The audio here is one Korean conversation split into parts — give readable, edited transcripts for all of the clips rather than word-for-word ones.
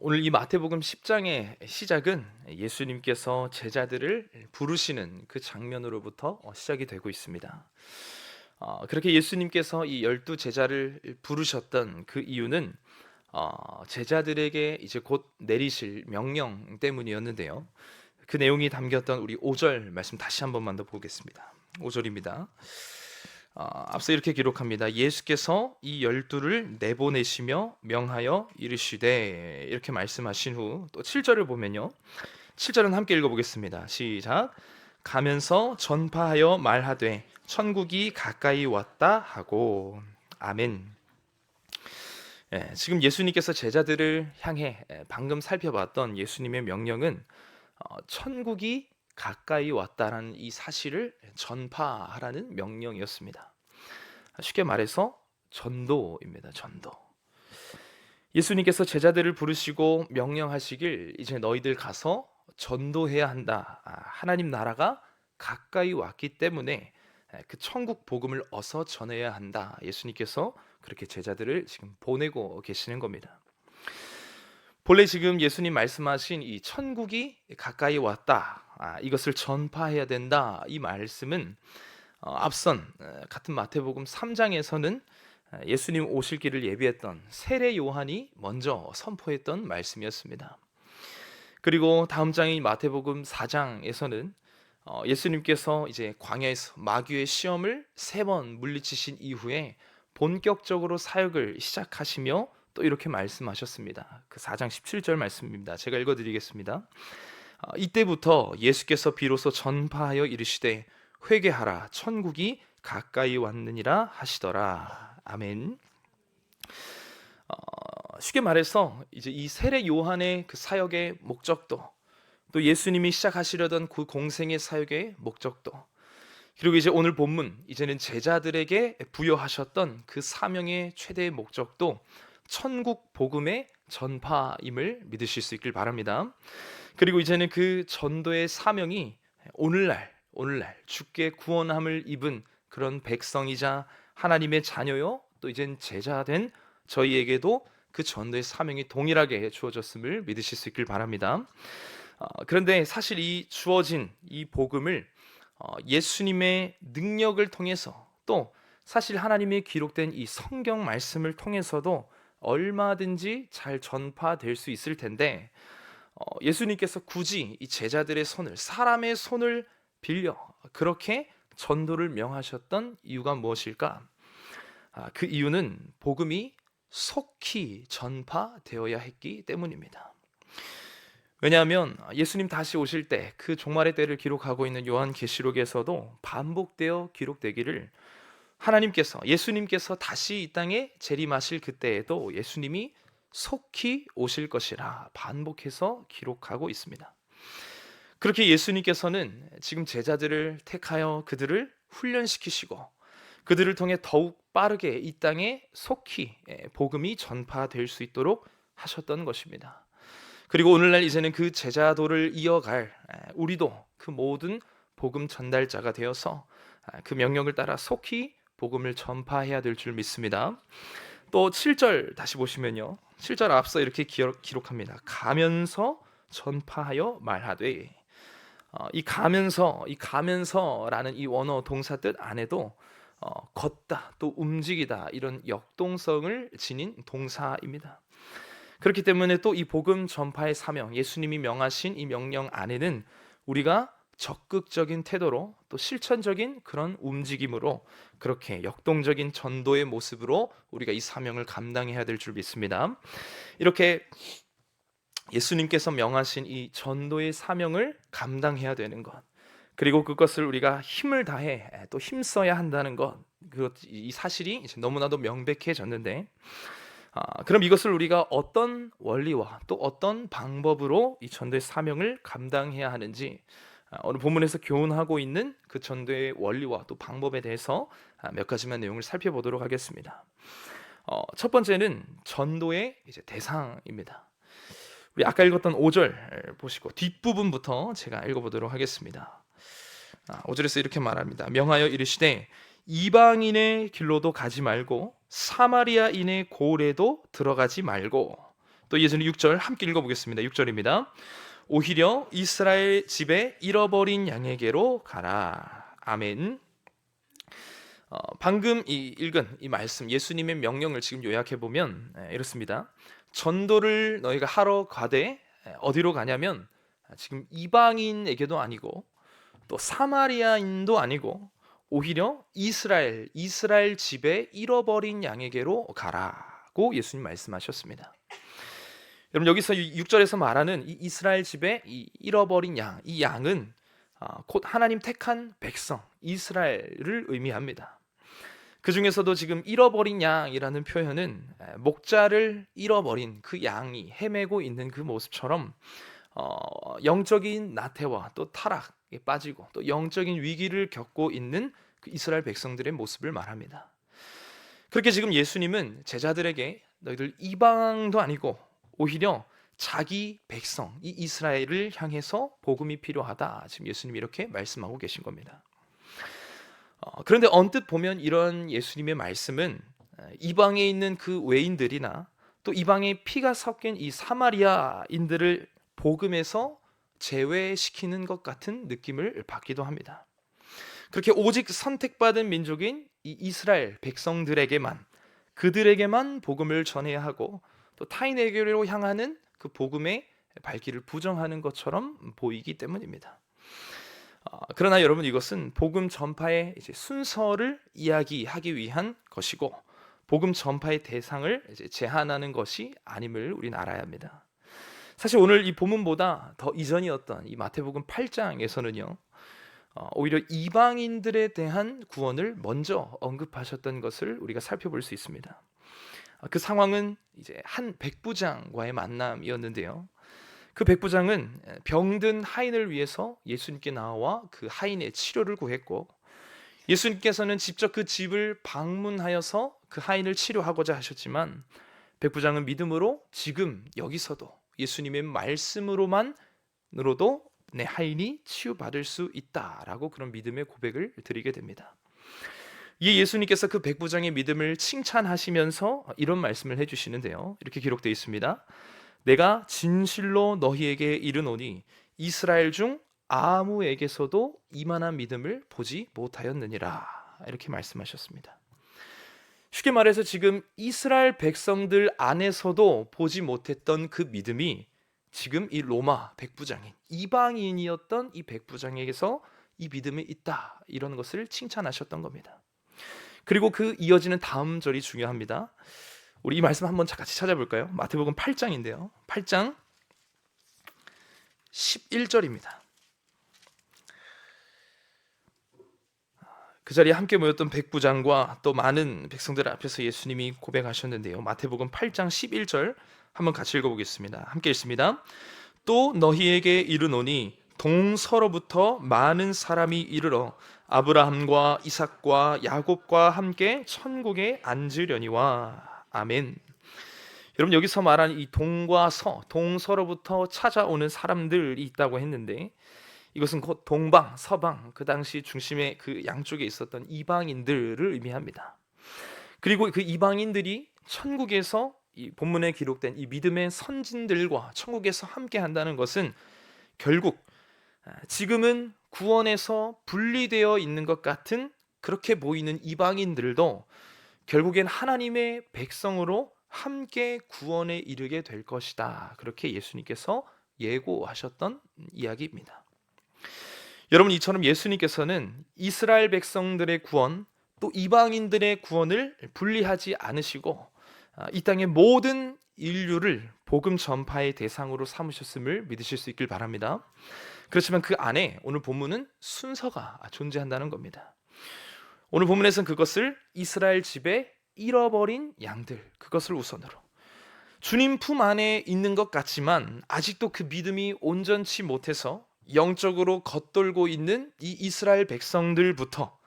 오늘 이 마태복음 10장의 시작은 예수님께서 제자들을 부르시는 그 장면으로부터 시작이 되고 있습니다. 그렇게 예수님께서 이 12 제자를 부르셨던 그 이유는 제자들에게 이제 곧 내리실 명령 때문이었는데요. 그 내용이 담겼던 우리 5절 말씀 다시 한 번만 더 보겠습니다. 5절입니다. 앞서 이렇게 기록합니다. 예수께서 이 12를 내보내시며 명하여 이르시되, 이렇게 말씀하신 후 또 7절을 보면요, 7절은 함께 읽어보겠습니다. 시작. 가면서 전파하여 말하되 천국이 가까이 왔다 하고. 아멘. 지금 예수님께서 제자들을 향해 방금 살펴봤던 예수님의 명령은 천국이 가까이 왔다라는 이 사실을 전파하라는 명령이었습니다. 쉽게 말해서 전도입니다. 전도. 예수님께서 제자들을 부르시고 명령하시길, 이제 너희들 가서 전도해야 한다. 하나님 나라가 가까이 왔기 때문에 그 천국 복음을 어서 전해야 한다. 예수님께서 그렇게 제자들을 지금 보내고 계시는 겁니다. 본래 지금 예수님 말씀하신 이 천국이 가까이 왔다, 이것을 전파해야 된다, 이 말씀은 앞선 같은 마태복음 3장에서는 예수님 오실 길을 예비했던 세례 요한이 먼저 선포했던 말씀이었습니다. 그리고 다음 장인 마태복음 4장에서는 예수님께서 이제 광야에서 마귀의 시험을 3번 물리치신 이후에 본격적으로 사역을 시작하시며 또 이렇게 말씀하셨습니다. 그 4장 17절 말씀입니다. 제가 읽어드리겠습니다. 이때부터 예수께서 비로소 전파하여 이르시되 회개하라, 천국이 가까이 왔느니라 하시더라. 아멘. 쉽게 말해서 이제 이 세례 요한의 그 사역의 목적도, 또 예수님이 시작하시려던 그 공생의 사역의 목적도, 그리고 이제 오늘 본문, 이제는 제자들에게 부여하셨던 그 사명의 최대의 목적도 천국 복음의 전파임을 믿으실 수 있길 바랍니다. 그리고 이제는 그 전도의 사명이 오늘날 주께 구원함을 입은 그런 백성이자 하나님의 자녀요, 또 이젠 제자된 저희에게도 그 전도의 사명이 동일하게 주어졌음을 믿으실 수 있길 바랍니다. 그런데 사실 이 주어진 이 복음을 예수님의 능력을 통해서, 또 사실 하나님의 기록된 이 성경 말씀을 통해서도 얼마든지 잘 전파될 수 있을 텐데, 예수님께서 굳이 이 제자들의 손을, 사람의 손을 빌려 그렇게 전도를 명하셨던 이유가 무엇일까? 그 이유는 복음이 속히 전파되어야 했기 때문입니다. 왜냐하면 예수님 다시 오실 때, 그 종말의 때를 기록하고 있는 요한계시록에서도 반복되어 기록되기를, 하나님께서, 예수님께서 다시 이 땅에 재림하실 그때에도 예수님이 속히 오실 것이라 반복해서 기록하고 있습니다. 그렇게 예수님께서는 지금 제자들을 택하여 그들을 훈련시키시고 그들을 통해 더욱 빠르게 이 땅에 속히 복음이 전파될 수 있도록 하셨던 것입니다. 그리고 오늘날 이제는 그 제자도를 이어갈 우리도 그 모든 복음 전달자가 되어서 그 명령을 따라 속히 복음을 전파해야 될 줄 믿습니다. 또 7절 다시 보시면요, 7절 앞서 이렇게 기록합니다. 가면서 전파하여 말하되. 이 가면서라는 이 원어 동사 뜻 안에도 걷다, 또 움직이다, 이런 역동성을 지닌 동사입니다. 그렇기 때문에 또 이 복음 전파의 사명, 예수님이 명하신 이 명령 안에는 우리가 적극적인 태도로, 또 실천적인 그런 움직임으로, 그렇게 역동적인 전도의 모습으로 우리가 이 사명을 감당해야 될 줄 믿습니다. 이렇게 예수님께서 명하신 이 전도의 사명을 감당해야 되는 것, 그리고 그것을 우리가 힘을 다해 또 힘써야 한다는 것, 이 사실이 이제 너무나도 명백해졌는데, 그럼 이것을 우리가 어떤 원리와 또 어떤 방법으로 이 전도의 사명을 감당해야 하는지, 오늘 본문에서 교훈하고 있는 그 전도의 원리와 또 방법에 대해서 몇 가지만 내용을 살펴보도록 하겠습니다. 첫 번째는 전도의 이제 대상입니다. 우리 아까 읽었던 5절 보시고 뒷부분부터 제가 읽어보도록 하겠습니다. 5절에서 이렇게 말합니다. 명하여 이르시되 이방인의 길로도 가지 말고 사마리아인의 고을에도 들어가지 말고, 또 예전에 6절 함께 읽어보겠습니다. 6절입니다. 오히려 이스라엘 집에 잃어버린 양에게로 가라. 아멘. 방금 읽은 이 말씀, 예수님의 명령을 지금 요약해 보면 이렇습니다. 전도를 너희가 하러 가되 어디로 가냐면 지금 이방인에게도 아니고 또 사마리아인도 아니고 오히려 이스라엘 집에 잃어버린 양에게로 가라고 예수님 말씀하셨습니다. 여러분, 여기서 6절에서 말하는 이 이스라엘 집에 이 잃어버린 양, 이 양은 곧 하나님 택한 백성 이스라엘을 의미합니다. 그 중에서도 지금 잃어버린 양이라는 표현은 목자를 잃어버린 그 양이 헤매고 있는 그 모습처럼 영적인 나태와 또 타락에 빠지고 또 영적인 위기를 겪고 있는 그 이스라엘 백성들의 모습을 말합니다. 그렇게 지금 예수님은 제자들에게 너희들 이방도 아니고 오히려 자기 백성 이 이스라엘을 향해서 복음이 필요하다, 지금 예수님이 이렇게 말씀하고 계신 겁니다. 그런데 언뜻 보면 이런 예수님의 말씀은 이방에 있는 그 외인들이나 또 이방에 피가 섞인 이 사마리아인들을 복음에서 제외시키는 것 같은 느낌을 받기도 합니다. 그렇게 오직 선택받은 민족인 이 이스라엘 백성들에게만, 그들에게만 복음을 전해야 하고 또 타인에게로 향하는 그 복음의 발길을 부정하는 것처럼 보이기 때문입니다. 그러나 여러분, 이것은 복음 전파의 이제 순서를 이야기하기 위한 것이고 복음 전파의 대상을 이제 제한하는 것이 아님을 우리는 알아야 합니다. 사실 오늘 이 본문보다 더 이전이었던 이 마태복음 8장에서는요 오히려 이방인들에 대한 구원을 먼저 언급하셨던 것을 우리가 살펴볼 수 있습니다. 그 상황은 이제 한 백부장과의 만남이었는데요. 그 백부장은 병든 하인을 위해서 예수님께 나와 그 하인의 치료를 구했고 예수님께서는 직접 그 집을 방문하여서 그 하인을 치료하고자 하셨지만 백부장은 믿음으로 지금 여기서도 예수님의 말씀으로도 내 하인이 치유받을 수 있다라고 그런 믿음의 고백을 드리게 됩니다. 이 예수님께서 그 백부장의 믿음을 칭찬하시면서 이런 말씀을 해주시는데요. 이렇게 기록되어 있습니다. 내가 진실로 너희에게 이르노니 이스라엘 중 아무에게서도 이만한 믿음을 보지 못하였느니라, 이렇게 말씀하셨습니다. 쉽게 말해서 지금 이스라엘 백성들 안에서도 보지 못했던 그 믿음이 지금 이 로마 백부장인 이방인이었던 이 백부장에게서 이 믿음이 있다, 이런 것을 칭찬하셨던 겁니다. 그리고 그 이어지는 다음 절이 중요합니다. 우리 이 말씀 한번 같이 찾아볼까요? 마태복음 8장인데요. 8장 11절입니다. 그 자리에 함께 모였던 백부장과 또 많은 백성들 앞에서 예수님이 고백하셨는데요. 마태복음 8장 11절 한번 같이 읽어보겠습니다. 함께 읽습니다. 또 너희에게 이르노니 동서로부터 많은 사람이 이르러 아브라함과 이삭과 야곱과 함께 천국에 앉으려니와. 아멘. 여러분, 여기서 말하는 이 동과 동서로부터 찾아오는 사람들이 있다고 했는데 이것은 곧 동방, 서방, 그 당시 중심의 그 양쪽에 있었던 이방인들을 의미합니다. 그리고 그 이방인들이 천국에서 이 본문에 기록된 이 믿음의 선진들과 천국에서 함께 한다는 것은 결국 지금은 구원에서 분리되어 있는 것 같은 그렇게 보이는 이방인들도 결국엔 하나님의 백성으로 함께 구원에 이르게 될 것이다, 그렇게 예수님께서 예고하셨던 이야기입니다. 여러분, 이처럼 예수님께서는 이스라엘 백성들의 구원 또 이방인들의 구원을 분리하지 않으시고 이 땅의 모든 인류를 복음 전파의 대상으로 삼으셨음을 믿으실 수 있길 바랍니다. 그렇지만 그 안에 오늘 본문은 순서가 존재한다는 겁니다. 오늘 본문에서는 그것을 이스라엘 집에 잃어버린 양들, 그것을 우선으로 주님 품 안에 있는 것 같지만 아직도 그 믿음이 온전치 못해서 영적으로 겉돌고 있는 이 이스라엘 백성들부터,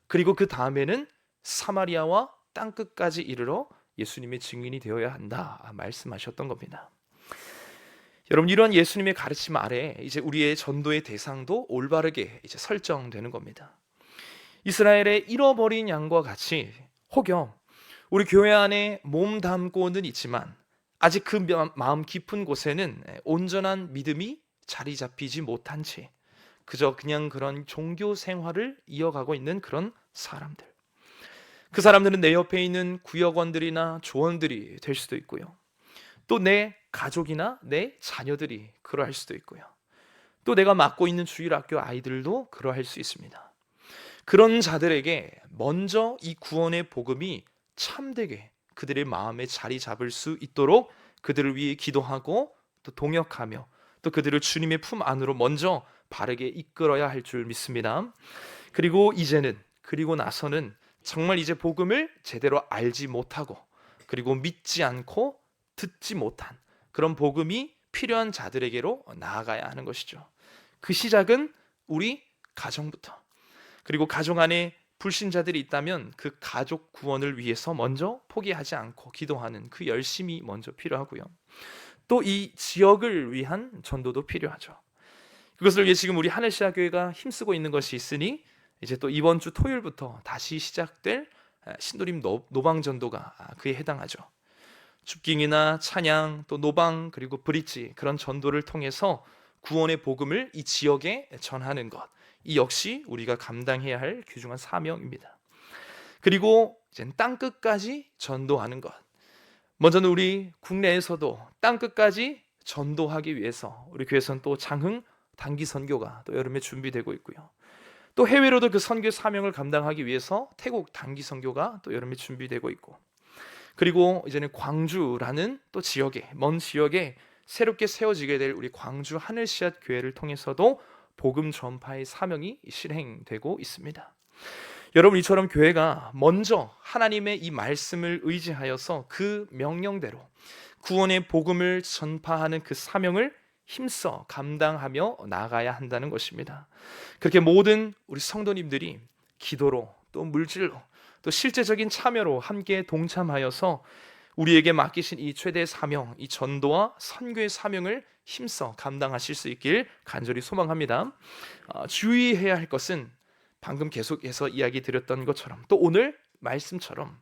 그리고 그 다음에는 사마리아와 땅끝까지 이르러 예수님의 증인이 되어야 한다 말씀하셨던 겁니다. 여러분, 이러한 예수님의 가르침 아래 이제 우리의 전도의 대상도 올바르게 이제 설정되는 겁니다. 이스라엘의 잃어버린 양과 같이 혹여 우리 교회 안에 몸 담고는 있지만 아직 그 마음 깊은 곳에는 온전한 믿음이 자리 잡히지 못한 채 그저 그냥 그런 종교 생활을 이어가고 있는 그런 사람들. 그 사람들은 내 옆에 있는 구역원들이나 조원들이 될 수도 있고요. 또 내 가족이나 내 자녀들이 그러할 수도 있고요. 또 내가 맡고 있는 주일학교 아이들도 그러할 수 있습니다. 그런 자들에게 먼저 이 구원의 복음이 참되게 그들의 마음에 자리 잡을 수 있도록 그들을 위해 기도하고 또 동역하며 또 그들을 주님의 품 안으로 먼저 바르게 이끌어야 할 줄 믿습니다. 그리고 나서는 정말 이제 복음을 제대로 알지 못하고 그리고 믿지 않고 듣지 못한 그런 복음이 필요한 자들에게로 나아가야 하는 것이죠. 그 시작은 우리 가정부터, 그리고 가정 안에 불신자들이 있다면 그 가족 구원을 위해서 먼저 포기하지 않고 기도하는 그 열심이 먼저 필요하고요. 또 이 지역을 위한 전도도 필요하죠. 그것을 위해 지금 우리 하늘시아 교회가 힘쓰고 있는 것이 있으니 이제 또 이번 주 토요일부터 다시 시작될 신도림 노방 전도가 그에 해당하죠. 춥깅이나 찬양, 또 노방, 그리고 브릿지, 그런 전도를 통해서 구원의 복음을 이 지역에 전하는 것, 이 역시 우리가 감당해야 할 귀중한 사명입니다. 그리고 이제 땅끝까지 전도하는 것. 먼저는 우리 국내에서도 땅끝까지 전도하기 위해서 우리 교회에서는 또 장흥 단기 선교가 또 여름에 준비되고 있고요. 또 해외로도 그 선교 사명을 감당하기 위해서 태국 단기 선교가 또 여름에 준비되고 있고, 그리고 이제는 광주라는 또 지역에, 먼 지역에 새롭게 세워지게 될 우리 광주 하늘씨앗 교회를 통해서도 복음 전파의 사명이 실행되고 있습니다. 여러분, 이처럼 교회가 먼저 하나님의 이 말씀을 의지하여서 그 명령대로 구원의 복음을 전파하는 그 사명을 힘써 감당하며 나아가야 한다는 것입니다. 그렇게 모든 우리 성도님들이 기도로 또 물질로 또 실제적인 참여로 함께 동참하여서 우리에게 맡기신 이 최대 사명, 이 전도와 선교의 사명을 힘써 감당하실 수 있길 간절히 소망합니다. 주의해야 할 것은 방금 계속해서 이야기 드렸던 것처럼, 또 오늘 말씀처럼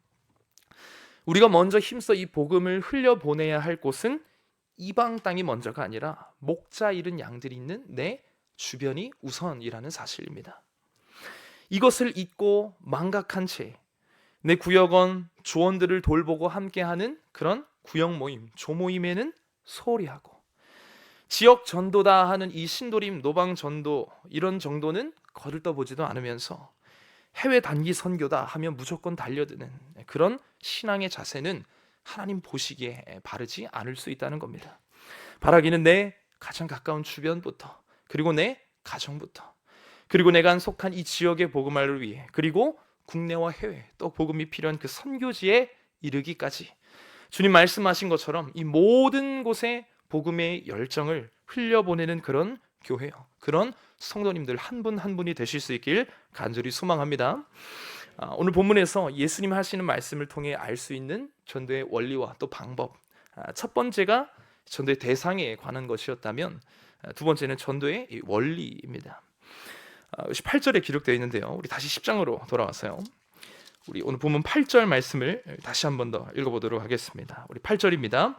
우리가 먼저 힘써 이 복음을 흘려보내야 할 곳은 이방 땅이 먼저가 아니라 목자 잃은 양들이 있는 내 주변이 우선이라는 사실입니다. 이것을 잊고 망각한 채 내 구역원 조원들을 돌보고 함께하는 그런 구역 모임, 조모임에는 소홀히 하고, 지역 전도다 하는 이 신도림 노방 전도 이런 정도는 거들떠보지도 않으면서 해외 단기 선교다 하면 무조건 달려드는 그런 신앙의 자세는 하나님 보시기에 바르지 않을 수 있다는 겁니다. 바라기는 내 가장 가까운 주변부터, 그리고 내 가정부터, 그리고 내가 속한 이 지역의 복음화를 위해, 그리고 국내와 해외 또 복음이 필요한 그 선교지에 이르기까지 주님 말씀하신 것처럼 이 모든 곳에 복음의 열정을 흘려보내는 그런 교회요, 그런 성도님들 한 분 한 분이 되실 수 있길 간절히 소망합니다. 오늘 본문에서 예수님 하시는 말씀을 통해 알 수 있는 전도의 원리와 또 방법, 첫 번째가 전도의 대상에 관한 것이었다면 두 번째는 전도의 원리입니다. 8절에 기록되어 있는데요, 우리 다시 10장으로 돌아와서요, 우리 오늘 본문 8절 말씀을 다시 한 번 더 읽어보도록 하겠습니다. 우리 8절입니다.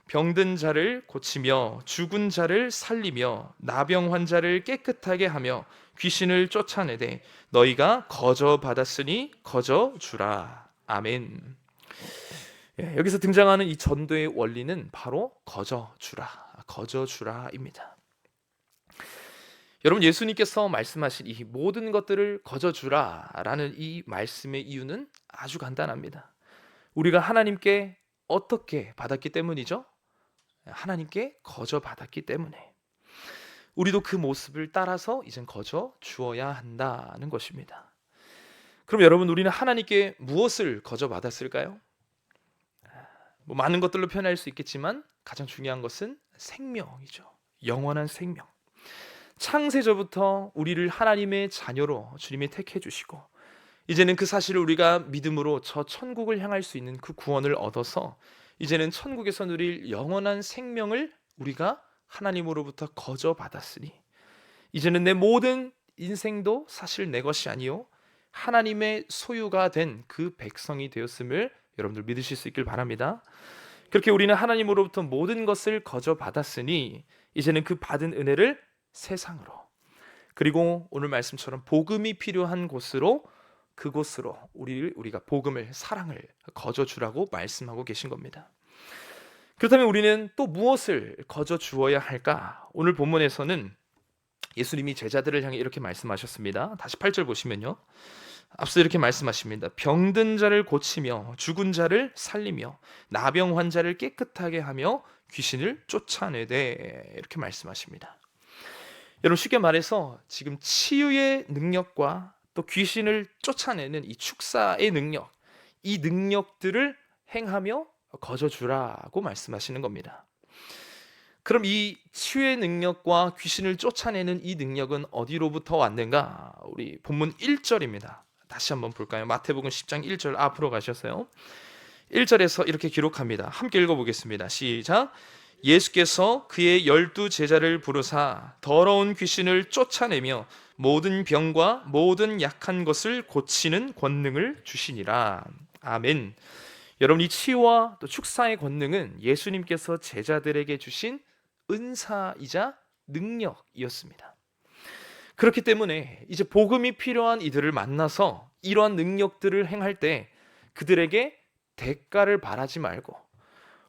병든 자를 고치며 죽은 자를 살리며 나병 환자를 깨끗하게 하며 귀신을 쫓아내되 너희가 거저 받았으니 거저 주라. 아멘. 여기서 등장하는 이 전도의 원리는 바로 거저 주라입니다. 여러분, 예수님께서 말씀하신 이 모든 것들을 거저 주라라는 이 말씀의 이유는 아주 간단합니다. 우리가 하나님께 어떻게 받았기 때문이죠? 하나님께 거저 받았기 때문에 우리도 그 모습을 따라서 이젠 거저 주어야 한다는 것입니다. 그럼 여러분, 우리는 하나님께 무엇을 거저 받았을까요? 많은 것들로 표현할 수 있겠지만 가장 중요한 것은 생명이죠. 영원한 생명. 창세전부터 우리를 하나님의 자녀로 주님이 택해 주시고, 이제는 그 사실을 우리가 믿음으로 저 천국을 향할 수 있는 그 구원을 얻어서 이제는 천국에서 누릴 영원한 생명을 우리가 하나님으로부터 거저 받았으니 이제는 내 모든 인생도 사실 내 것이 아니요 하나님의 소유가 된 그 백성이 되었음을 여러분들 믿으실 수 있길 바랍니다. 그렇게 우리는 하나님으로부터 모든 것을 거저 받았으니 이제는 그 받은 은혜를 세상으로, 그리고 오늘 말씀처럼 복음이 필요한 곳으로, 그곳으로 우리가 복음을, 사랑을 거저 주라고 말씀하고 계신 겁니다. 그렇다면 우리는 또 무엇을 거저 주어야 할까? 오늘 본문에서는 예수님이 제자들을 향해 이렇게 말씀하셨습니다. 다시 8절 보시면요, 앞서 이렇게 말씀하십니다. 병든 자를 고치며 죽은 자를 살리며 나병 환자를 깨끗하게 하며 귀신을 쫓아내되, 이렇게 말씀하십니다. 여러분, 쉽게 말해서 지금 치유의 능력과 또 귀신을 쫓아내는 이 축사의 능력, 이 능력들을 행하며 거저 주라고 말씀하시는 겁니다. 그럼 이 치유의 능력과 귀신을 쫓아내는 이 능력은 어디로부터 왔는가? 우리 본문 1절입니다. 다시 한번 볼까요? 마태복음 10장 1절 앞으로 가셨어요. 1절에서 이렇게 기록합니다. 함께 읽어보겠습니다. 시작. 예수께서 그의 12 제자를 부르사 더러운 귀신을 쫓아내며 모든 병과 모든 약한 것을 고치는 권능을 주시니라. 아멘. 여러분, 이 치유와 또 축사의 권능은 예수님께서 제자들에게 주신 은사이자 능력이었습니다. 그렇기 때문에 이제 복음이 필요한 이들을 만나서 이러한 능력들을 행할 때 그들에게 대가를 바라지 말고,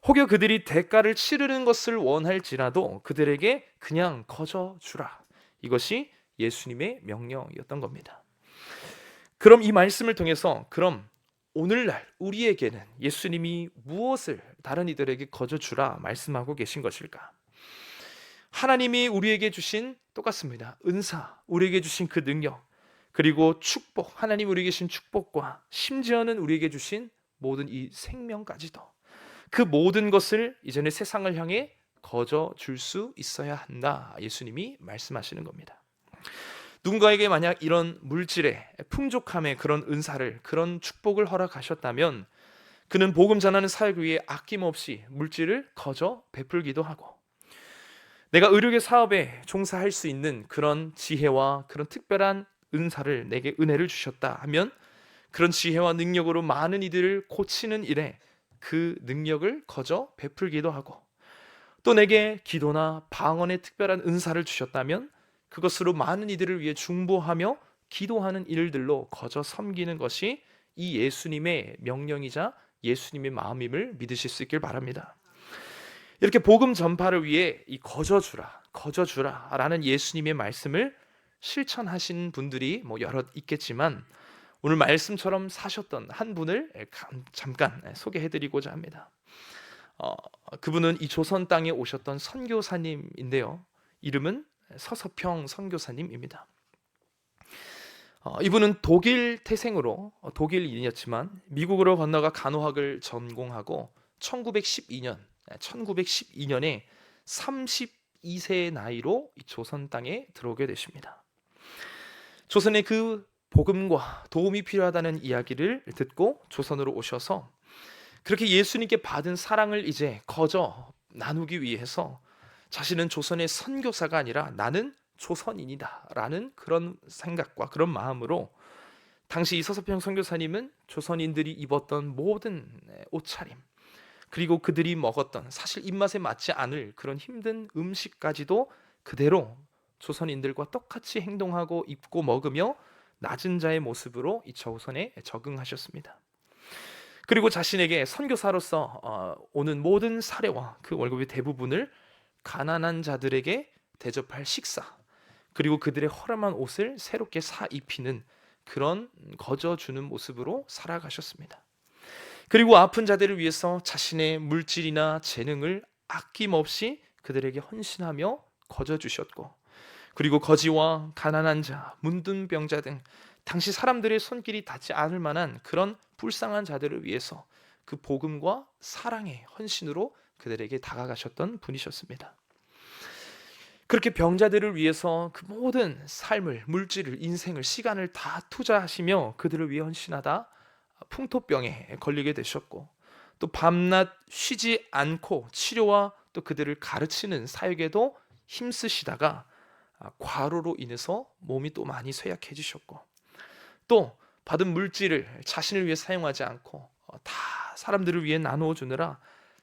혹여 그들이 대가를 치르는 것을 원할지라도 그들에게 그냥 거저 주라. 이것이 예수님의 명령이었던 겁니다. 그럼 이 말씀을 통해서, 그럼 오늘날 우리에게는 예수님이 무엇을 다른 이들에게 거저 주라 말씀하고 계신 것일까? 하나님이 우리에게 주신, 똑같습니다, 은사, 우리에게 주신 그 능력, 그리고 축복, 하나님 우리에게 주신 축복과 심지어는 우리에게 주신 모든 이 생명까지도, 그 모든 것을 이제는 세상을 향해 거저 줄 수 있어야 한다, 예수님이 말씀하시는 겁니다. 누군가에게 만약 이런 물질의 풍족함의 그런 은사를, 그런 축복을 허락하셨다면 그는 복음 전하는 사역 위에 아낌없이 물질을 거저 베풀기도 하고, 내가 의료계 사업에 종사할 수 있는 그런 지혜와 그런 특별한 은사를, 내게 은혜를 주셨다 하면 그런 지혜와 능력으로 많은 이들을 고치는 일에 그 능력을 거저 베풀기도 하고, 또 내게 기도나 방언의 특별한 은사를 주셨다면 그것으로 많은 이들을 위해 중보하며 기도하는 일들로 거저 섬기는 것이 이 예수님의 명령이자 예수님의 마음임을 믿으실 수 있길 바랍니다. 이렇게 복음 전파를 위해 이 거저 주라 라는 예수님의 말씀을 실천하신 분들이 여러 있겠지만, 오늘 말씀처럼 사셨던 한 분을 잠깐 소개해드리고자 합니다. 그분은 이 조선 땅에 오셨던 선교사님인데요, 이름은 서서평 선교사님입니다. 이분은 독일 태생으로 독일인이었지만 미국으로 건너가 간호학을 전공하고 1912년에 32세의 나이로 조선 땅에 들어오게 되십니다. 조선의 그 복음과 도움이 필요하다는 이야기를 듣고 조선으로 오셔서 그렇게 예수님께 받은 사랑을 이제 거저 나누기 위해서 자신은 조선의 선교사가 아니라 나는 조선인이다 라는 그런 생각과 그런 마음으로, 당시 이 서서평 선교사님은 조선인들이 입었던 모든 옷차림, 그리고 그들이 먹었던 사실 입맛에 맞지 않을 그런 힘든 음식까지도 그대로 조선인들과 똑같이 행동하고 입고 먹으며 낮은 자의 모습으로 이 조선에 적응하셨습니다. 그리고 자신에게 선교사로서 오는 모든 사례와 그 월급의 대부분을 가난한 자들에게 대접할 식사, 그리고 그들의 허름한 옷을 새롭게 사 입히는 그런 거저 주는 모습으로 살아가셨습니다. 그리고 아픈 자들을 위해서 자신의 물질이나 재능을 아낌없이 그들에게 헌신하며 거저 주셨고, 그리고 거지와 가난한 자, 문둥병자 등 당시 사람들의 손길이 닿지 않을 만한 그런 불쌍한 자들을 위해서 그 복음과 사랑의 헌신으로 그들에게 다가가셨던 분이셨습니다. 그렇게 병자들을 위해서 그 모든 삶을, 물질을, 인생을, 시간을 다 투자하시며 그들을 위해 헌신하다 풍토병에 걸리게 되셨고, 또 밤낮 쉬지 않고 치료와 또 그들을 가르치는 사역에도 힘쓰시다가 과로로 인해서 몸이 또 많이 쇠약해지셨고, 또 받은 물질을 자신을 위해 사용하지 않고 다 사람들을 위해 나누어 주느라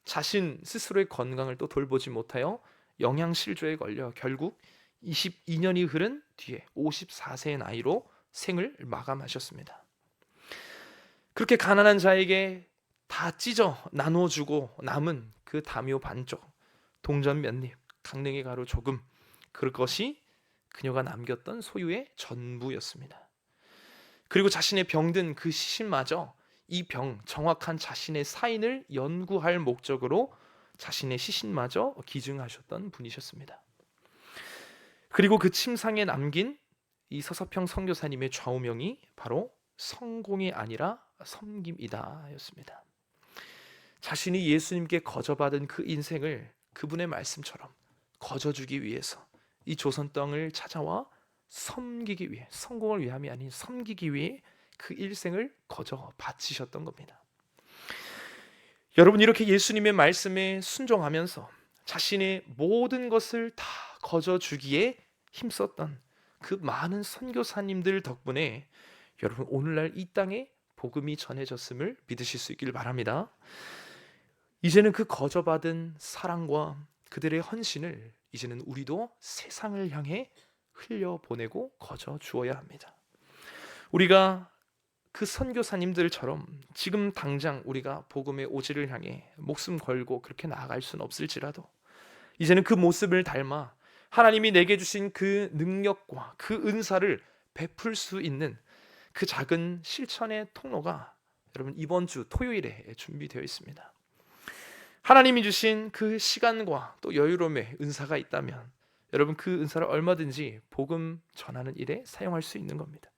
자신 스스로의 건강을 또 돌보지 못하여 영양실조에 걸려 결국 22년이 흐른 뒤에 54세의 나이로 생을 마감하셨습니다. 그렇게 가난한 자에게 다 찢어 나눠주고 남은 그 다묘 반쪽, 동전 몇 입, 강냉이 가루 조금, 그것이 그녀가 남겼던 소유의 전부였습니다. 그리고 자신의 병든 그 시신마저 이 병, 정확한 자신의 사인을 연구할 목적으로 자신의 시신마저 기증하셨던 분이셨습니다. 그리고 그 침상에 남긴 이 서서평 선교사님의 좌우명이 바로 성공이 아니라 섬김이다 였습니다. 자신이 예수님께 거저받은 그 인생을 그분의 말씀처럼 거저주기 위해서 이 조선 땅을 찾아와 섬기기 위해, 성공을 위함이 아닌 섬기기 위해 그 일생을 거저 바치셨던 겁니다. 여러분, 이렇게 예수님의 말씀에 순종하면서 자신의 모든 것을 다 거저주기에 힘썼던 그 많은 선교사님들 덕분에 여러분, 오늘날 이 땅에 복음이 전해졌음을 믿으실 수 있길 바랍니다. 이제는 그 거저받은 사랑과 그들의 헌신을 이제는 우리도 세상을 향해 흘려보내고 거저 주어야 합니다. 우리가 그 선교사님들처럼 지금 당장 우리가 복음의 오지를 향해 목숨 걸고 그렇게 나아갈 수는 없을지라도 이제는 그 모습을 닮아 하나님이 내게 주신 그 능력과 그 은사를 베풀 수 있는 그 작은 실천의 통로가 여러분 이번 주 토요일에 준비되어 있습니다. 하나님이 주신 그 시간과 또 여유로움의 은사가 있다면 여러분 그 은사를 얼마든지 복음 전하는 일에 사용할 수 있는 겁니다.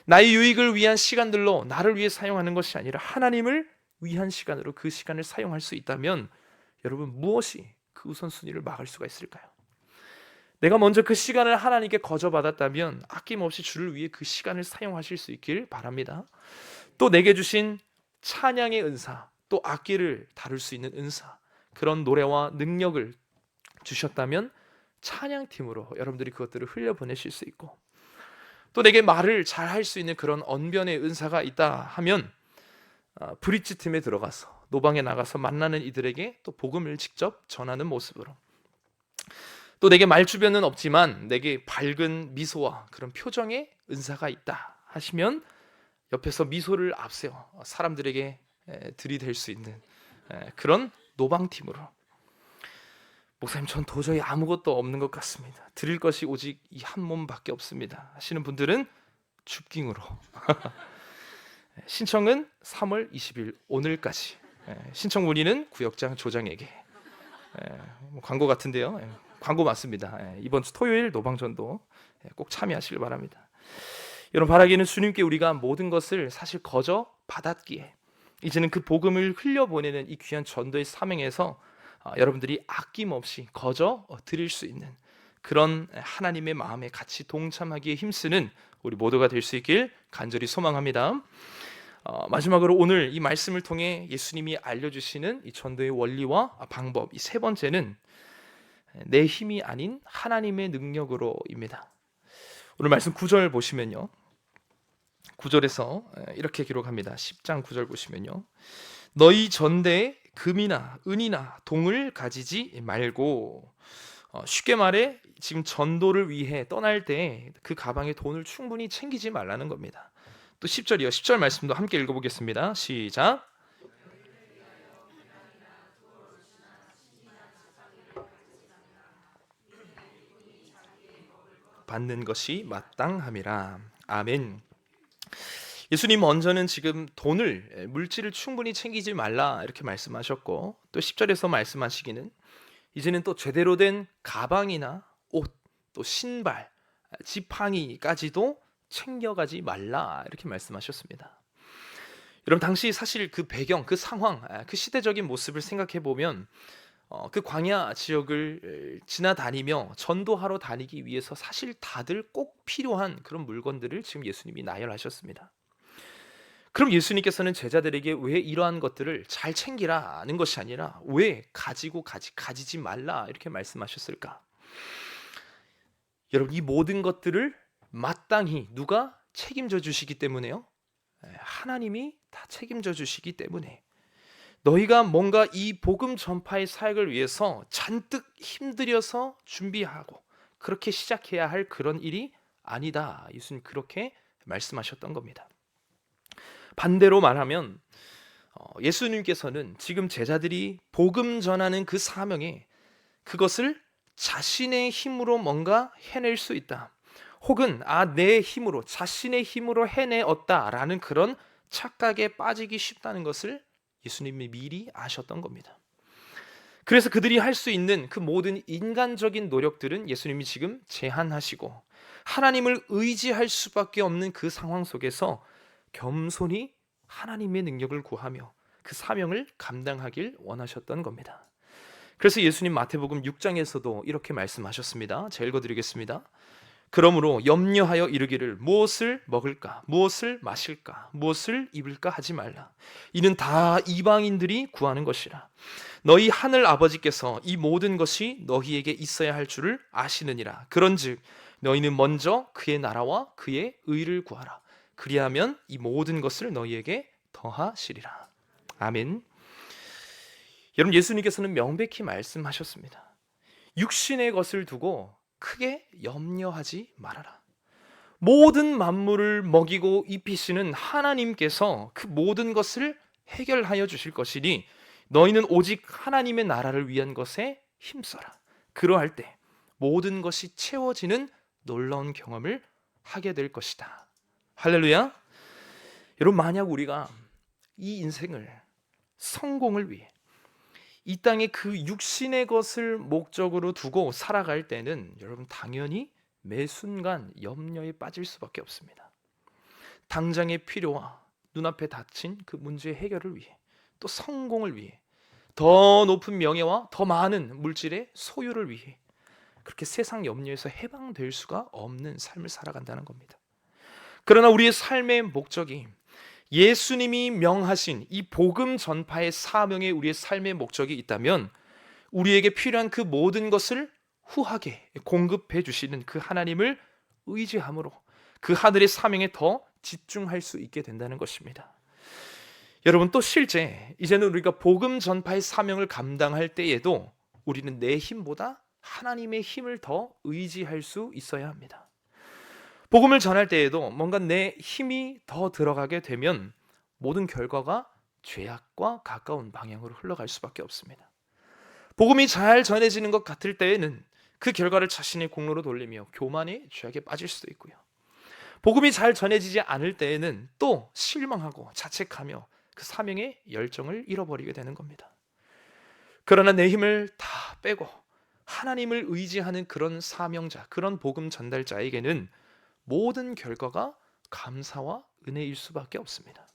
나의 유익을 위한 시간들로 나를 위해 사용하는 것이 아니라 하나님을 위한 시간으로 그 시간을 사용할 수 있다면 여러분 무엇이 그 우선순위를 막을 수가 있을까요? 내가 먼저 그 시간을 하나님께 거저받았다면 아낌없이 주를 위해 그 시간을 사용하실 수 있길 바랍니다. 또 내게 주신 찬양의 은사, 또 악기를 다룰 수 있는 은사, 그런 노래와 능력을 주셨다면 찬양팀으로 여러분들이 그것들을 흘려보내실 수 있고, 또 내게 말을 잘 할 수 있는 그런 언변의 은사가 있다 하면 브릿지 팀에 들어가서 노방에 나가서 만나는 이들에게 또 복음을 직접 전하는 모습으로, 또 내게 말주변은 없지만 내게 밝은 미소와 그런 표정의 은사가 있다 하시면 옆에서 미소를 앞세워 사람들에게 들이댈 수 있는 그런 노방팀으로, 목사님 전 도저히 아무것도 없는 것 같습니다, 드릴 것이 오직 이 한 몸밖에 없습니다 하시는 분들은 줍깅으로 신청은 3월 20일 오늘까지, 신청 문의는 구역장 조장에게. 광고 같은데요. 광고 맞습니다. 이번 주 토요일 노방전도 꼭 참여하시길 바랍니다. 여러분, 바라기는 주님께 우리가 모든 것을 사실 거저 받았기에 이제는 그 복음을 흘려보내는 이 귀한 전도의 사명에서 여러분들이 아낌없이 거저 드릴 수 있는 그런 하나님의 마음에 같이 동참하기에 힘쓰는 우리 모두가 될 수 있길 간절히 소망합니다. 마지막으로 오늘 이 말씀을 통해 예수님이 알려주시는 이 전도의 원리와 방법, 이 세 번째는 내 힘이 아닌 하나님의 능력으로입니다. 오늘 말씀 9절 보시면요, 9절에서 이렇게 기록합니다. 10장 9절 보시면요, 너희 전대에 금이나 은이나 동을 가지지 말고, 쉽게 말해 지금 전도를 위해 떠날 때 그 가방에 돈을 충분히 챙기지 말라는 겁니다. 또 10절이요, 10절 말씀도 함께 읽어보겠습니다. 시작. 받는 것이 마땅함이라. 아멘. 예수님 먼저는 지금 돈을, 물질을 충분히 챙기지 말라 이렇게 말씀하셨고, 또 10절에서 말씀하시기는 이제는 또 제대로 된 가방이나 옷, 또 신발, 지팡이까지도 챙겨가지 말라 이렇게 말씀하셨습니다. 여러분, 당시 사실 그 배경, 그 상황, 그 시대적인 모습을 생각해 보면 그 광야 지역을 지나다니며 전도하러 다니기 위해서 사실 다들 꼭 필요한 그런 물건들을 지금 예수님이 나열하셨습니다. 그럼 예수님께서는 제자들에게 왜 이러한 것들을 잘 챙기라는 것이 아니라 왜 가지지 말라 이렇게 말씀하셨을까? 여러분, 이 모든 것들을 마땅히 누가 책임져 주시기 때문에요? 하나님이 다 책임져 주시기 때문에, 너희가 뭔가 이 복음 전파의 사역을 위해서 잔뜩 힘들여서 준비하고 그렇게 시작해야 할 그런 일이 아니다. 예수님 그렇게 말씀하셨던 겁니다. 반대로 말하면 예수님께서는 지금 제자들이 복음 전하는 그 사명에 그것을 자신의 힘으로 뭔가 해낼 수 있다. 혹은 내 힘으로 자신의 힘으로 해내었다라는 그런 착각에 빠지기 쉽다는 것을 예수님이 미리 아셨던 겁니다. 그래서 그들이 할 수 있는 그 모든 인간적인 노력들은 예수님이 지금 제한하시고 하나님을 의지할 수밖에 없는 그 상황 속에서 겸손히 하나님의 능력을 구하며 그 사명을 감당하길 원하셨던 겁니다. 그래서 예수님 마태복음 6장에서도 이렇게 말씀하셨습니다. 제가 읽어드리겠습니다. 그러므로 염려하여 이르기를 무엇을 먹을까, 무엇을 마실까, 무엇을 입을까 하지 말라. 이는 다 이방인들이 구하는 것이라. 너희 하늘 아버지께서 이 모든 것이 너희에게 있어야 할 줄을 아시느니라. 그런즉 너희는 먼저 그의 나라와 그의 의를 구하라. 그리하면 이 모든 것을 너희에게 더하시리라. 아멘. 여러분, 예수님께서는 명백히 말씀하셨습니다. 육신의 것을 두고 크게 염려하지 말아라. 모든 만물을 먹이고 입히시는 하나님께서 그 모든 것을 해결하여 주실 것이니 너희는 오직 하나님의 나라를 위한 것에 힘써라. 그러할 때 모든 것이 채워지는 놀라운 경험을 하게 될 것이다. 할렐루야. 여러분, 만약 우리가 이 인생을 성공을 위해 이 땅에 그 육신의 것을 목적으로 두고 살아갈 때는 여러분 당연히 매 순간 염려에 빠질 수밖에 없습니다. 당장의 필요와 눈앞에 닥친 그 문제의 해결을 위해 또 성공을 위해 더 높은 명예와 더 많은 물질의 소유를 위해 그렇게 세상 염려에서 해방될 수가 없는 삶을 살아간다는 겁니다. 그러나 우리의 삶의 목적이 예수님이 명하신 이 복음 전파의 사명에 우리의 삶의 목적이 있다면 우리에게 필요한 그 모든 것을 후하게 공급해 주시는 그 하나님을 의지함으로 그 하늘의 사명에 더 집중할 수 있게 된다는 것입니다. 여러분, 또 실제 이제는 우리가 복음 전파의 사명을 감당할 때에도 우리는 내 힘보다 하나님의 힘을 더 의지할 수 있어야 합니다. 복음을 전할 때에도 뭔가 내 힘이 더 들어가게 되면 모든 결과가 죄악과 가까운 방향으로 흘러갈 수밖에 없습니다. 복음이 잘 전해지는 것 같을 때에는 그 결과를 자신의 공로로 돌리며 교만의 죄악에 빠질 수도 있고요. 복음이 잘 전해지지 않을 때에는 또 실망하고 자책하며 그 사명의 열정을 잃어버리게 되는 겁니다. 그러나 내 힘을 다 빼고 하나님을 의지하는 그런 사명자, 그런 복음 전달자에게는 모든 결과가 감사와 은혜일 수밖에 없습니다.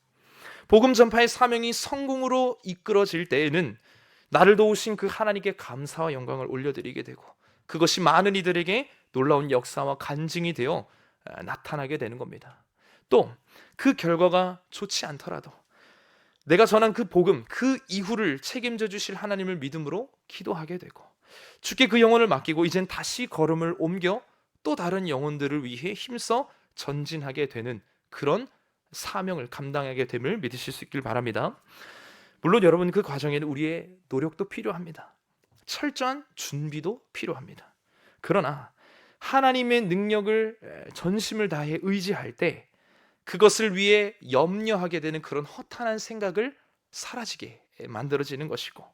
복음 전파의 사명이 성공으로 이끌어질 때에는 나를 도우신 그 하나님께 감사와 영광을 올려드리게 되고 그것이 많은 이들에게 놀라운 역사와 간증이 되어 나타나게 되는 겁니다. 또 그 결과가 좋지 않더라도 내가 전한 그 복음, 그 이후를 책임져 주실 하나님을 믿음으로 기도하게 되고 주께 그 영혼을 맡기고 이젠 다시 걸음을 옮겨 또 다른 영혼들을 위해 힘써 전진하게 되는 그런 사명을 감당하게 됨을 믿으실 수 있길 바랍니다. 물론 여러분, 그 과정에는 우리의 노력도 필요합니다. 철저한 준비도 필요합니다. 그러나 하나님의 능력을 전심을 다해 의지할 때 그것을 위해 염려하게 되는 그런 허탄한 생각을 사라지게 만들어지는 것이고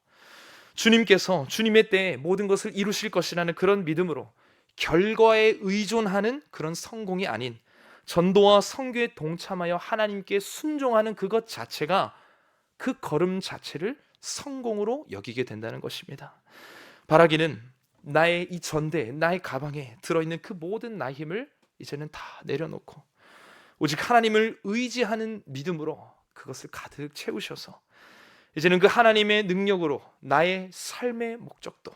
주님께서 주님의 때에 모든 것을 이루실 것이라는 그런 믿음으로 결과에 의존하는 그런 성공이 아닌 전도와 선교에 동참하여 하나님께 순종하는 그것 자체가 그 걸음 자체를 성공으로 여기게 된다는 것입니다. 바라기는 나의 이 전대, 나의 가방에 들어있는 그 모든 나의 힘을 이제는 다 내려놓고 오직 하나님을 의지하는 믿음으로 그것을 가득 채우셔서 이제는 그 하나님의 능력으로 나의 삶의 목적도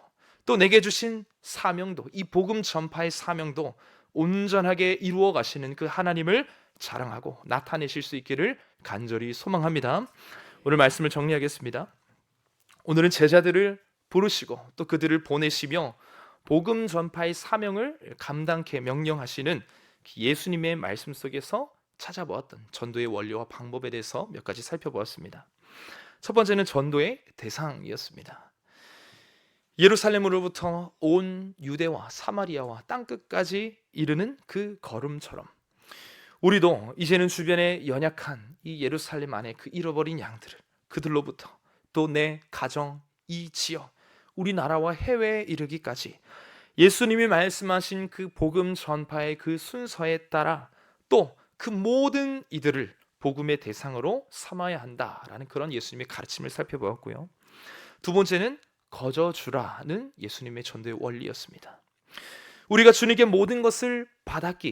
또 내게 주신 사명도, 이 복음 전파의 사명도 온전하게 이루어 가시는 그 하나님을 자랑하고 나타내실 수 있기를 간절히 소망합니다. 오늘 말씀을 정리하겠습니다. 오늘은 제자들을 부르시고 또 그들을 보내시며 복음 전파의 사명을 감당케 명령하시는 예수님의 말씀 속에서 찾아보았던 전도의 원리와 방법에 대해서 몇 가지 살펴보았습니다. 첫 번째는 전도의 대상이었습니다. 예루살렘으로부터 온 유대와 사마리아와 땅끝까지 이르는 그 걸음처럼 우리도 이제는 주변에 연약한 이 예루살렘 안에 그 잃어버린 양들을 그들로부터 또 내 가정, 이 지역, 우리나라와 해외에 이르기까지 예수님이 말씀하신 그 복음 전파의 그 순서에 따라 또 그 모든 이들을 복음의 대상으로 삼아야 한다라는 그런 예수님의 가르침을 살펴보았고요. 두 번째는 거저주라는 예수님의 전도의 원리였습니다. 우리가 주님께 모든 것을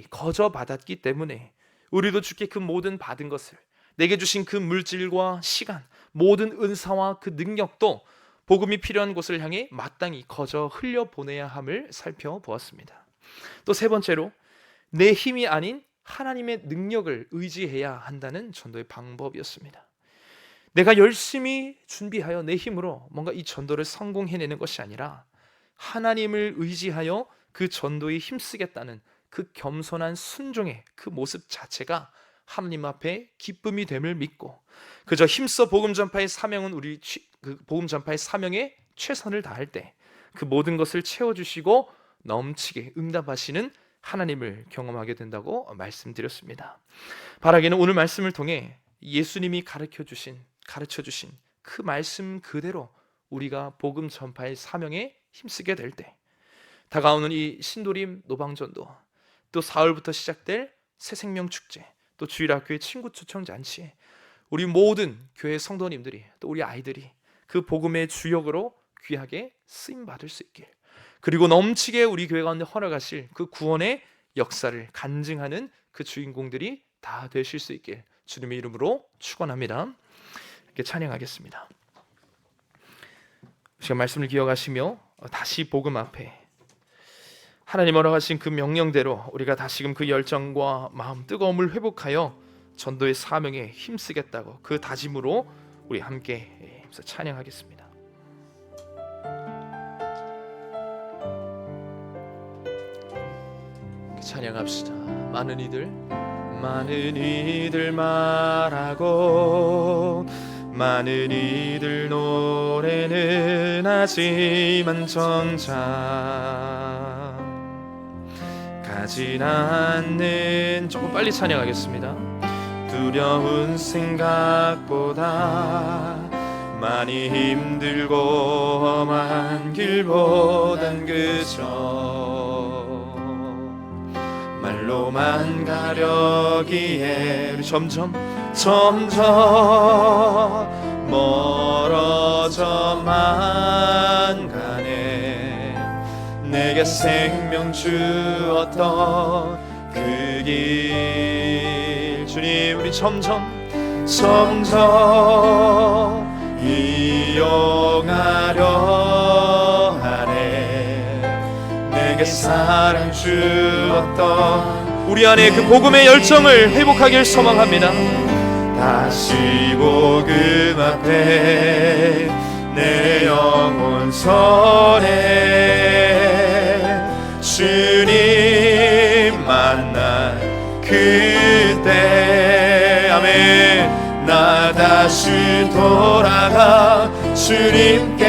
거저 받았기 때문에 우리도 주께 그 모든 받은 것을, 내게 주신 그 물질과 시간, 모든 은사와 그 능력도 복음이 필요한 곳을 향해 마땅히 거저 흘려보내야 함을 살펴보았습니다. 또 세 번째로 내 힘이 아닌 하나님의 능력을 의지해야 한다는 전도의 방법이었습니다. 내가 열심히 준비하여 내 힘으로 뭔가 이 전도를 성공해내는 것이 아니라 하나님을 의지하여 그 전도에 힘쓰겠다는 그 겸손한 순종의 그 모습 자체가 하나님 앞에 기쁨이 됨을 믿고 그저 힘써 복음 전파의 사명은 그 복음 전파의 사명에 최선을 다할 때 그 모든 것을 채워주시고 넘치게 응답하시는 하나님을 경험하게 된다고 말씀드렸습니다. 바라기는 오늘 말씀을 통해 예수님이 가르쳐 주신 그 말씀 그대로 우리가 복음 전파의 사명에 힘쓰게 될 때 다가오는 이 신도림 노방전도, 또 4월부터 시작될 새생명 축제, 또 주일학교의 친구 초청 잔치에 우리 모든 교회 성도님들이 또 우리 아이들이 그 복음의 주역으로 귀하게 쓰임 받을 수 있길, 그리고 넘치게 우리 교회 가운데 허락하실 그 구원의 역사를 간증하는 그 주인공들이 다 되실 수 있길 주님의 이름으로 축원합니다. 이렇게 찬양하겠습니다. 시간 말씀을 기억하시며 다시 복음 앞에 하나님 허락하신 그 명령대로 우리가 다시금 그 열정과 마음 뜨거움을 회복하여 전도의 사명에 힘쓰겠다고 그 다짐으로 우리 함께 찬양하겠습니다. 찬양합시다. 많은 이들 말하고 많은 이들 노래는 하지만 정작 가진 않는, 조금 빨리 찬양하겠습니다. 두려운 생각보다 많이 힘들고 험한 길보단 그저 말로만 가려기에 우리 점점 멀어져만 가네. 내게 생명 주었던 그 길, 주님 우리 점점 이용하려 하네. 내게 사랑 주었던 우리 안에 그 복음의 열정을 회복하길 소망합니다. 다시 복음 앞에 내 영혼 선해 주님 만난 그때 아멘. 나 다시 돌아가 주님께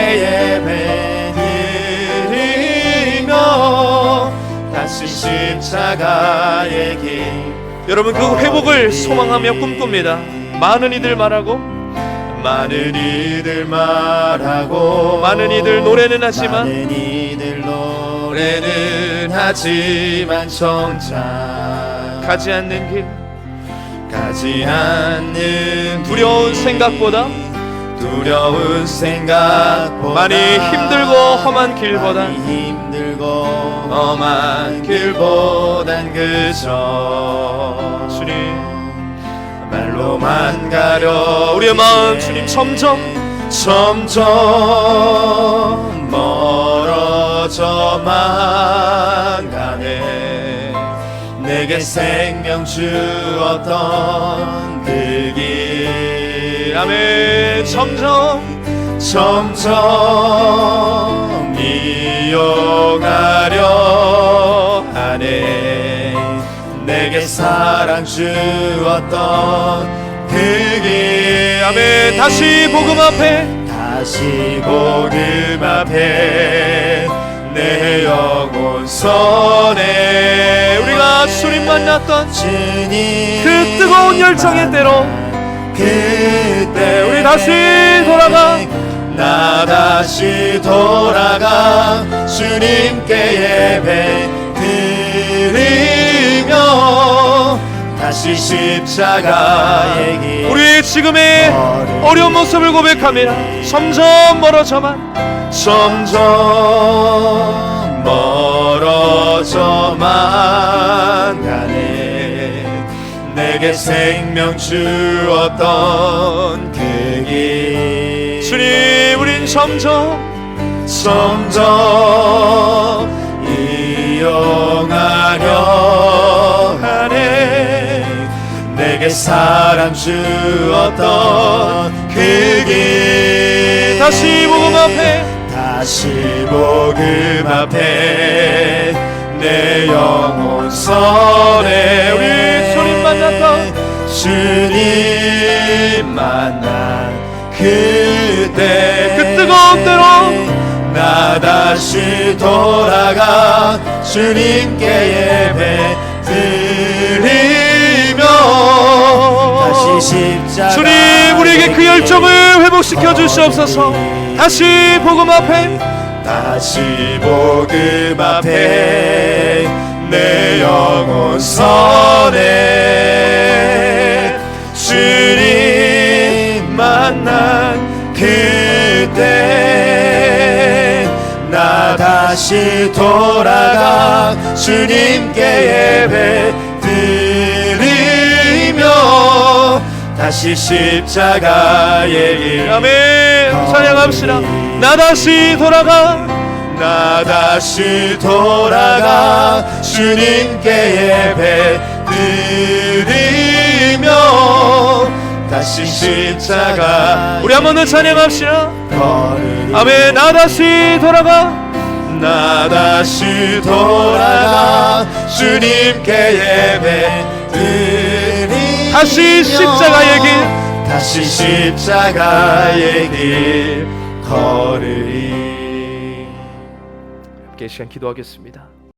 예배드리며 다시 십자가의 길. 여러분 그 회복을 소망하며 꿈꿉니다. 많은 이들 말하고 많은 이들 노래는 하지만 정작 가지 않는 두려운 생각보다 많이 힘들고 험한 길보단 그저 주님 말로만 가려 우리의 마음 주님 점점 멀어져만 가네. 내게 생명 주었던 그 길 아멘. 점점 이용하려 하네. 내게 사랑 주었던 그 그 길. 아멘. 다시 복음 앞에, 다시 복음 앞에 내 영혼 선에 우리가 주님 만났던 주님 그 뜨거운 열정의 때로 그때 우리 다시 돌아가, 나 다시 돌아가 주님께 예배 드리며 다시 십자가의 길. 우리 지금의 어려운 모습을 고백하며 점점 멀어져만 멀어져만 가네. 내게 생명 주었던 그 길. 주님, 우린 점점 이용하려 하네. 내게 사랑 주었던 그 길. 다시 복음 앞에, 다시 복음 앞에 내 영혼 선에 우리 주님 만났던 주님 만난 그때 그 뜨거운 때로 나 다시 돌아가 주님께 예배 드리며 다시 십자가. 주님, 우리에게 그 열정을 회복시켜 주시옵소서. 다시 복음 앞에, 다시 복음 앞에 내 영혼 선에 주님 만난 그때 나 다시 돌아가 주님께 예배 드리며 다시 십자가의 길. 아멘. 찬양합시다. 나 다시 돌아가, 나 다시 돌아가 주님께 예배 드리며 다시 십자가. 우리 한 번 더 찬양합시다. 걸으리. 아멘. 나 다시 돌아가, 나 다시 돌아가 주님께 예배 드리며 다시 십자가의 길, 다시 십자가의 길 걸으리. 함께 시간 기도하겠습니다.